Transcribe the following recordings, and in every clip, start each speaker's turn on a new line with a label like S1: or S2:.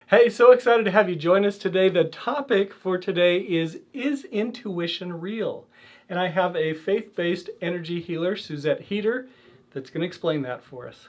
S1: Hey, so excited to have you join us today. The topic for today is intuition real? And I have a faith-based energy healer, Suzette Heater, that's going to explain that for us.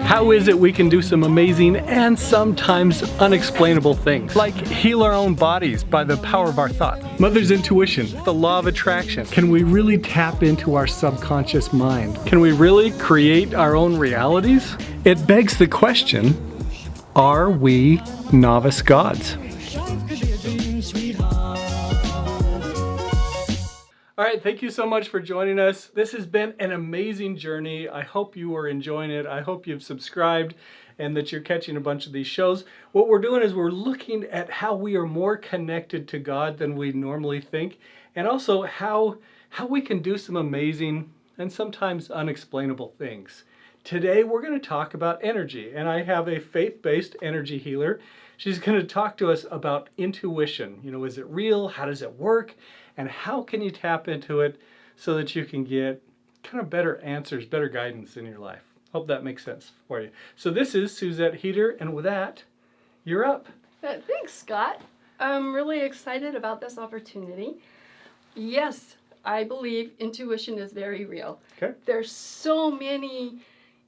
S1: How is it we can do some amazing and sometimes unexplainable things, like heal our own bodies by the power of our thoughts? Mother's intuition, the law of attraction. Can we really tap into our subconscious mind? Can we really create our own realities? It begs the question, are we novice gods? All right, thank you so much for joining us. This has been an amazing journey. I hope you are enjoying it. I hope you've subscribed and that you're catching a bunch of these shows. What we're doing is we're looking at how we are more connected to God than we normally think, and also how we can do some amazing and sometimes unexplainable things. Today we're going to talk about energy, and I have a faith-based energy healer. She's going to talk to us about intuition. You know, is it real? How does it work? And how can you tap into it so that you can get kind of better answers, better guidance in your life? Hope that makes sense for you. So this is Suzette Heater, and with that, you're up.
S2: Thanks, Scott. I'm really excited about this opportunity. Yes, I believe intuition is very real.
S1: Okay.
S2: There's so many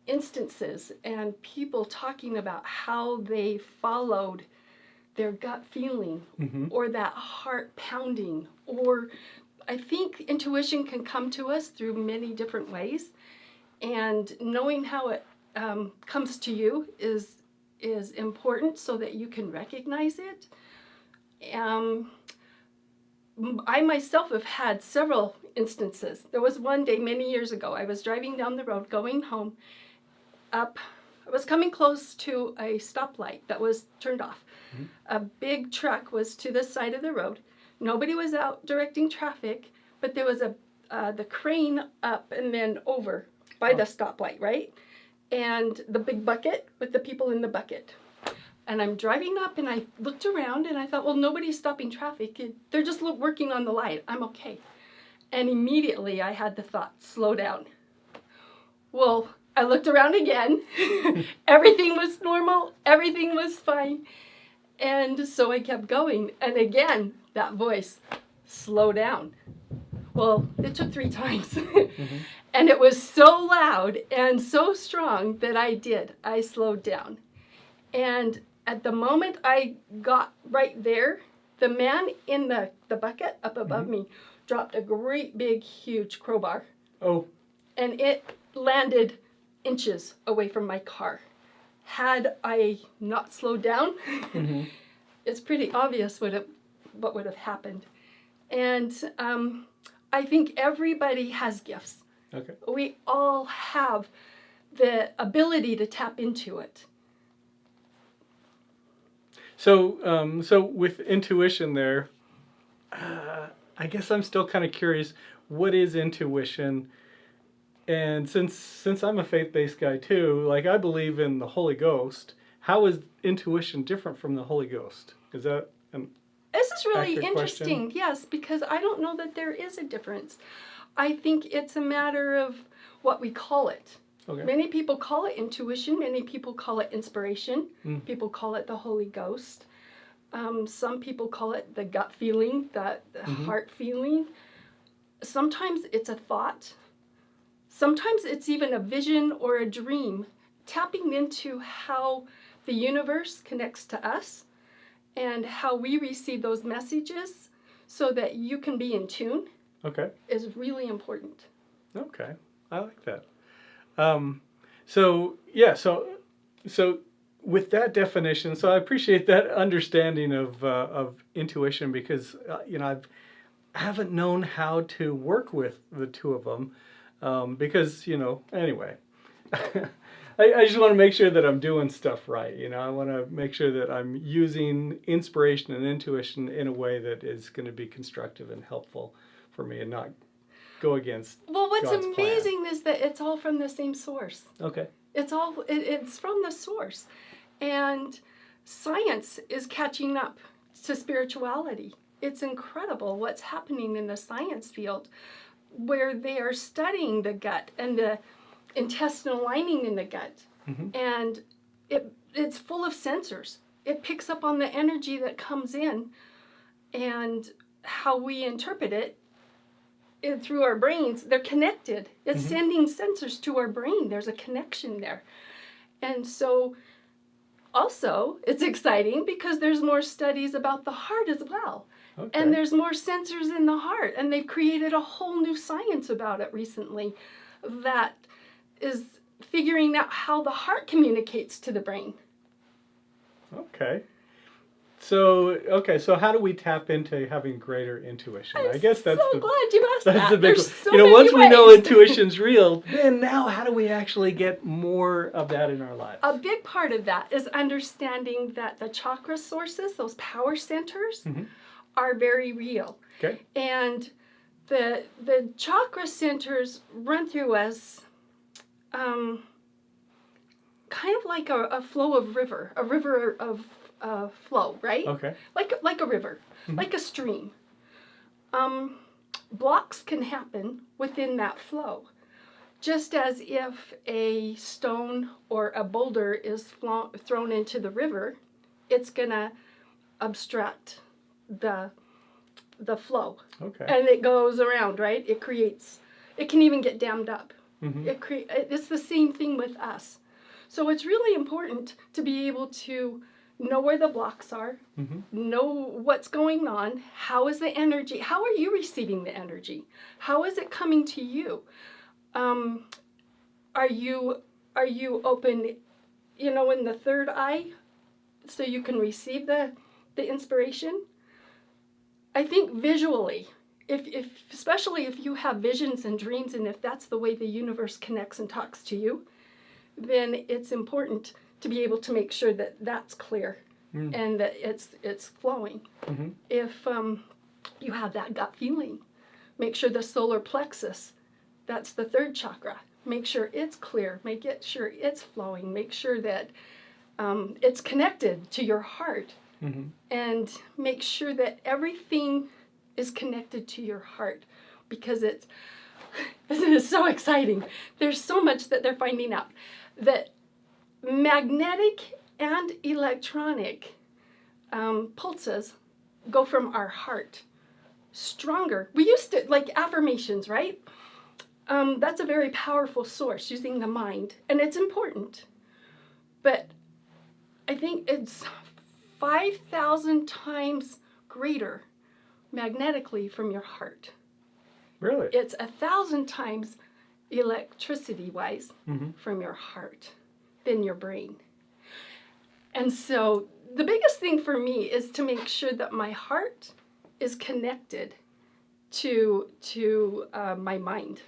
S2: instances and people talking about how they followed their gut feeling or that heart pounding, or I think intuition can come to us through many different ways, and knowing how it comes to you is important so that you can recognize it. I myself have had several instances. There was one day many years ago, I was driving down the road going home. I was coming close to a stoplight that was turned off. A big truck was to the side of the road. Nobody was out directing traffic, but there was the crane up and then over by the stoplight, right? And the big bucket with the people in the bucket. And I'm driving up and I looked around and I thought, well, nobody's stopping traffic. They're just working on the light. I'm okay. And immediately I had the thought, slow down. Well, I looked around again. Everything was normal. Everything was fine. And so I kept going. And again, that voice, slow down. Well, it took 3 times. And it was so loud and so strong that I slowed down. And at the moment I got right there, the man in the bucket up above me dropped a great big huge crowbar.
S1: Oh. And
S2: it landed inches away from my car. Had I not slowed down, it's pretty obvious what would have happened. And I think everybody has gifts.
S1: Okay.
S2: We all have the ability to tap into it.
S1: So with intuition there, I guess I'm still kind of curious, what is intuition? And since I'm a faith-based guy too, like I believe in the Holy Ghost, how is intuition different from the Holy Ghost? Is that
S2: This is really interesting,
S1: question?
S2: Yes, because I don't know that there is a difference. I think it's a matter of what we call it.
S1: Okay.
S2: Many people call it intuition, many people call it inspiration, people call it the Holy Ghost. Some people call it the gut feeling, the heart feeling. Sometimes it's a thought. Sometimes it's even a vision or a dream, tapping into how the universe connects to us and how we receive those messages so that you can be in tune.
S1: Okay.
S2: Is really important.
S1: Okay, I like that. So with that definition, so I appreciate that understanding of intuition, because I haven't known how to work with the two of them. Because, anyway, I just want to make sure that I'm doing stuff right. I want to make sure that I'm using inspiration and intuition in a way that is going to be constructive and helpful for me and not go against
S2: what's
S1: God's
S2: amazing
S1: plan.
S2: is that it's all from the same source.
S1: Okay.
S2: It's from the source. And science is catching up to spirituality. It's incredible what's happening in the science field, where they are studying the gut and the intestinal lining in the gut. And it's full of sensors. It picks up on the energy that comes in, and how we interpret it through our brains. They're connected. It's sending sensors to our brain. There's a connection there. And so also it's exciting because there's more studies about the heart as well.
S1: Okay.
S2: And there's more sensors in the heart, and they've created a whole new science about it recently that is figuring out how the heart communicates to the brain.
S1: Okay. So how do we tap into having greater intuition? I guess that's
S2: so glad you asked
S1: that's
S2: that.
S1: the big
S2: There's
S1: one.
S2: so
S1: You know,
S2: many
S1: once we know
S2: ways.
S1: intuition's real, then now how do we actually get more of that in our lives?
S2: A big part of that is understanding that the chakra sources, those power centers, are very real.
S1: Okay.
S2: And the chakra centers run through us kind of like a flow of river, a river of flow, right?
S1: Okay.
S2: Like a river, like a stream. Blocks can happen within that flow. Just as if a stone or a boulder is thrown into the river, it's going to obstruct the flow.
S1: Okay.
S2: And it goes around, right? It can even get dammed up. It's the same thing with us. So it's really important to be able to know where the blocks are, know what's going on, how is the energy, how are you receiving the energy? How is it coming to you? Are you open, in the third eye, so you can receive the inspiration? I think visually, especially if you have visions and dreams, and if that's the way the universe connects and talks to you, then it's important to be able to make sure that that's clear and that it's flowing. If you have that gut feeling, make sure the solar plexus, that's the third chakra, make sure it's clear, sure it's flowing, make sure that it's connected to your heart, and make sure that everything is connected to your heart, because it is so exciting. There's so much that they're finding out, that magnetic and electronic pulses go from our heart stronger. We used to, like affirmations, right? That's a very powerful source, using the mind, and it's important. But I think it's 5,000 times greater magnetically from your heart.
S1: Really?
S2: It's 1,000 times electricity-wise from your heart than your brain. And so the biggest thing for me is to make sure that my heart is connected to my mind.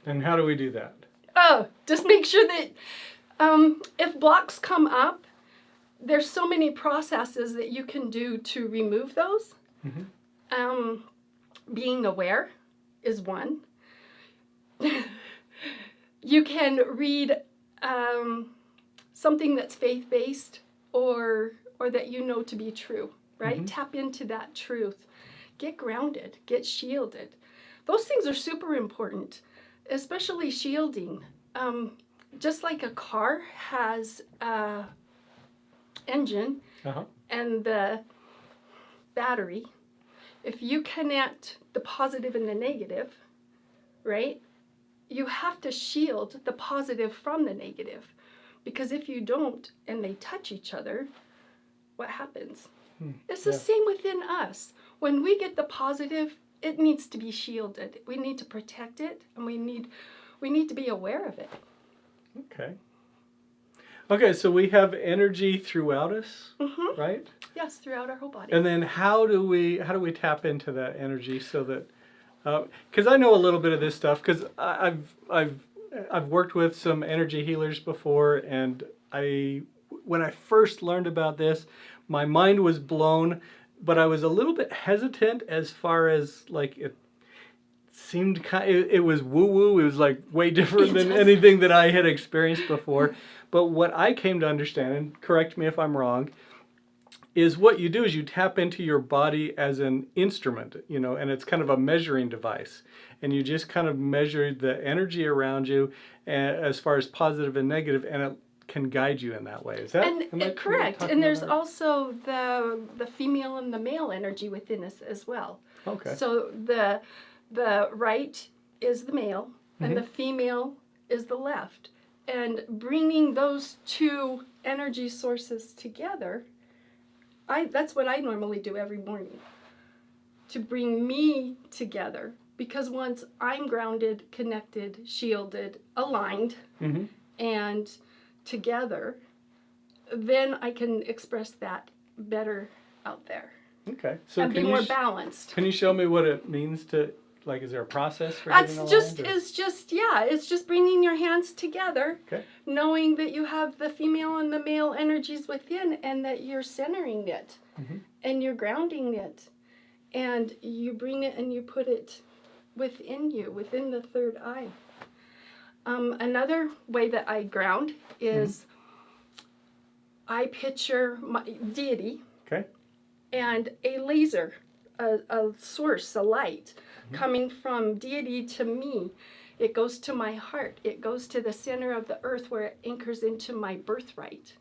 S1: And how do we do that?
S2: Oh, just make sure that if blocks come up, there's so many processes that you can do to remove those. Being aware is one. You can read something that's faith-based or that you know to be true, right? Tap into that truth. Get grounded, get shielded. Those things are super important, especially shielding. Just like a car has an engine and the battery, if you connect the positive and the negative, right, you have to shield the positive from the negative. Because if you don't and they touch each other, what happens? It's the same within us. When we get the positive, it needs to be shielded. We need to protect it, and we need to be aware of it.
S1: Okay, so we have energy throughout us, right?
S2: Yes, throughout our whole body.
S1: And then how do we tap into that energy so that, because I know a little bit of this stuff, because I've worked with some energy healers before, and when I first learned about this, my mind was blown, but I was a little bit hesitant as far as like it seemed it was woo-woo. It was like way different than anything that I had experienced before. But what I came to understand, and correct me if I'm wrong, is what you do is you tap into your body as an instrument, and it's kind of a measuring device. And you just kind of measure the energy around you as far as positive and negative, and it can guide you in that way. Is that
S2: correct? And there's also the female and the male energy within us as well.
S1: Okay.
S2: So the right is the male, and the female is the left. And bringing those two energy sources together, that's what I normally do every morning, to bring me together. Because once I'm grounded, connected, shielded, aligned, and together, then I can express that better out there.
S1: Okay. So
S2: and be more balanced.
S1: Can you show me what it means to, like, is there a process for getting aligned?
S2: It's just bringing your hands together,
S1: okay,
S2: knowing that you have the female and the male energies within, and that you're centering it, and you're grounding it, and you bring it and you put it within you, within the third eye. Another way that I ground is I picture my deity,
S1: okay,
S2: and a laser, a source, a light coming from deity to me. It goes to my heart. It goes to the center of the earth where it anchors into my birthright.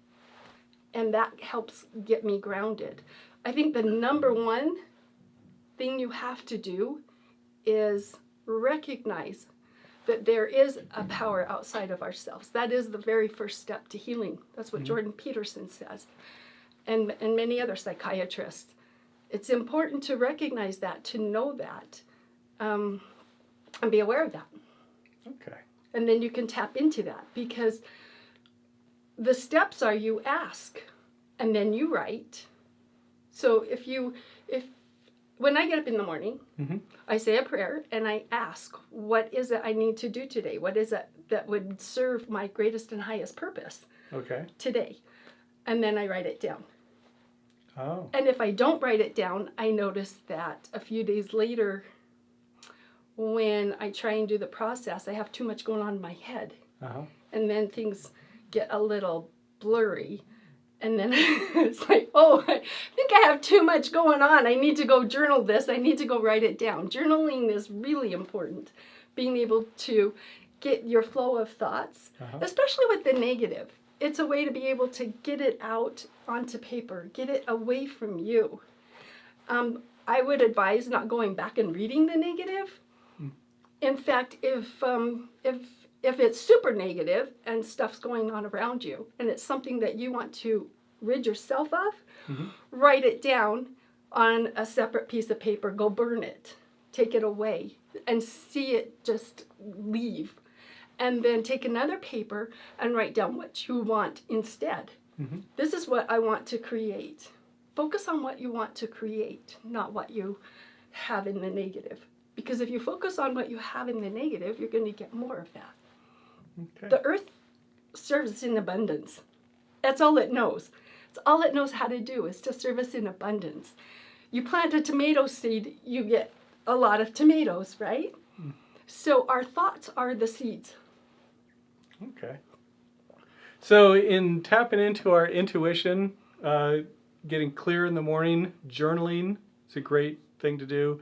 S2: And that helps get me grounded. I think the number one thing you have to do is recognize that there is a power outside of ourselves. That is the very first step to healing. That's what Jordan Peterson says, and many other psychiatrists. It's important to recognize that, to know that, and be aware of that.
S1: Okay.
S2: And then you can tap into that, because the steps are you ask, and then you write. So when I get up in the morning, I say a prayer and I ask, what is it I need to do today? What is it that would serve my greatest and highest purpose today? And then I write it down.
S1: Oh.
S2: And if I don't write it down, I notice that a few days later, when I try and do the process, I have too much going on in my head. And then things get a little blurry. And then it's like, oh, I think I have too much going on. I need to go journal this. I need to go write it down. Journaling is really important. Being able to get your flow of thoughts, especially with the negative. It's a way to be able to get it out onto paper, get it away from you. I would advise not going back and reading the negative. In fact, if it's super negative and stuff's going on around you, and it's something that you want to rid yourself of, write it down on a separate piece of paper, go burn it, take it away, and see it just leave. And then take another paper and write down what you want instead. This is what I want to create. Focus on what you want to create, not what you have in the negative. Because if you focus on what you have in the negative, you're going to get more of that.
S1: Okay.
S2: The earth serves us in abundance. That's all it knows. It's all it knows how to do, is to serve us in abundance. You plant a tomato seed, you get a lot of tomatoes, right? So our thoughts are the seeds.
S1: Okay. So in tapping into our intuition, getting clear in the morning, journaling is a great thing to do.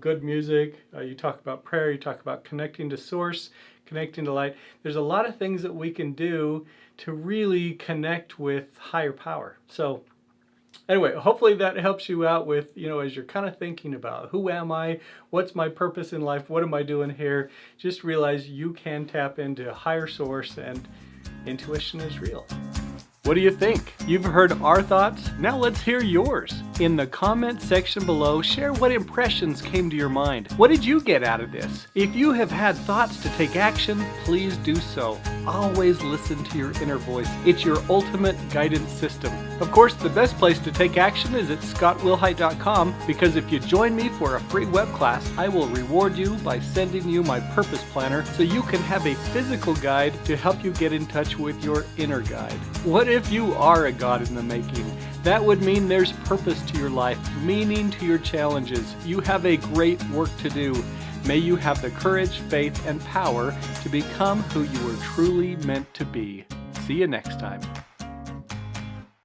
S1: Good music. You talk about prayer. You talk about connecting to source, connecting to light. There's a lot of things that we can do to really connect with higher power. So anyway, hopefully that helps you out with, as you're kind of thinking about, who am I? What's my purpose in life? What am I doing here? Just realize you can tap into a higher source, and intuition is real. What do you think? You've heard our thoughts? Now let's hear yours. In the comment section below, share what impressions came to your mind. What did you get out of this? If you have had thoughts to take action, please do so. Always listen to your inner voice. It's your ultimate guidance system. Of course, the best place to take action is at scottwilhite.com, because if you join me for a free web class, I will reward you by sending you my purpose planner so you can have a physical guide to help you get in touch with your inner guide. What if you are a God in the making? That would mean there's purpose to your life, meaning to your challenges. You have a great work to do. May you have the courage, faith, and power to become who you were truly meant to be. See you next time.